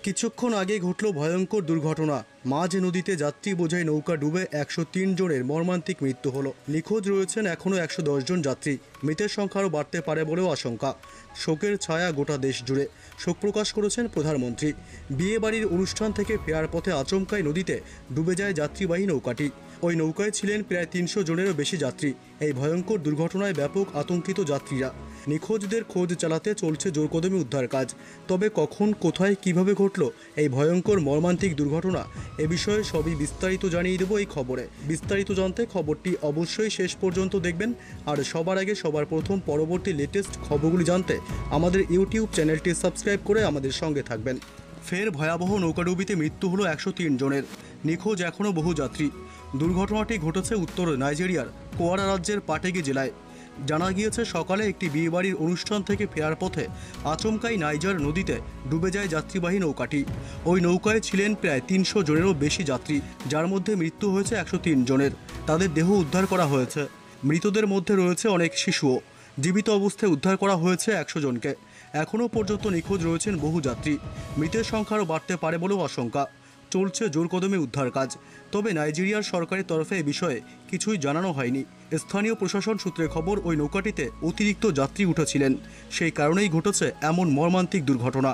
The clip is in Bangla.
কিছুক্ষণ আগে ঘটল ভয়ঙ্কর দুর্ঘটনা। মাঝ নদীতে যাত্রী বোঝাই নৌকা ডুবে 103 জনের মর্মান্তিক মৃত্যু হলো। নিখোঁজ রয়েছেন এখনও 110 জন যাত্রী। মৃতের সংখ্যা আরও বাড়তে পারে বলেও আশঙ্কা। শোকের ছায়া গোটা দেশ জুড়ে। শোক প্রকাশ করেছেন প্রধানমন্ত্রী। বিয়ে বাড়ির অনুষ্ঠান থেকে ফেরার পথে আচমকাই নদীতে ডুবে যায় যাত্রীবাহী নৌকাটি। ওই নৌকায় ছিলেন প্রায় 300 জনেরও বেশি যাত্রী। এই ভয়ঙ্কর দুর্ঘটনায় ব্যাপক আতঙ্কিত যাত্রীরা। নিখোঁজদের খোঁজ চালাতে চলছে জোরকদমে উদ্ধার কাজ। তবে কখন, কোথায়, কিভাবে ঘটল এই ভয়ঙ্কর মর্মান্তিক দুর্ঘটনা, এ বিষয়ে সবই বিস্তারিত জানিয়ে দেব এই খবরে। বিস্তারিত জানতে খবরটি অবশ্যই শেষ পর্যন্ত দেখবেন। আর সবার আগে সবার প্রথম পরবর্তী লেটেস্ট খবরগুলি জানতে আমাদের ইউটিউব চ্যানেলটি সাবস্ক্রাইব করে আমাদের সঙ্গে থাকবেন। ফের ভয়াবহ নৌকাডুবিতে মৃত্যু হলো 103 জনের। নিখোঁজ এখনও বহু যাত্রী। দুর্ঘটনাটি ঘটেছে উত্তর নাইজেরিয়ার কোয়ারা রাজ্যের পাটেগি জেলায়। জানা গিয়েছে, সকালে একটি বিয়েবাড়ির অনুষ্ঠান থেকে ফেরার পথে আচমকাই নাইজার নদীতে ডুবে যায় যাত্রীবাহী নৌকাটি। ওই নৌকায় ছিলেন প্রায় 300 জনেরও বেশি যাত্রী, যার মধ্যে মৃত্যু হয়েছে 103 জনের। তাদের দেহ উদ্ধার করা হয়েছে। মৃতদের মধ্যে রয়েছে অনেক শিশুও। জীবিত অবস্থায় উদ্ধার করা হয়েছে 100 জনকে। এখনও পর্যন্ত নিখোঁজ রয়েছেন বহু যাত্রী। মৃতের সংখ্যা আরও বাড়তে পারে বলেও আশঙ্কা। চলছে জোরকদমে উদ্ধার কাজ। তবে নাইজেরিয়ার সরকারের তরফে এ বিষয়ে কিছুই জানানো হয়নি। স্থানীয় প্রশাসন সূত্রে খবর, ওই নৌকাটিতে অতিরিক্ত যাত্রী উঠেছিলেন। সেই কারণেই ঘটেছে এমন মর্মান্তিক দুর্ঘটনা।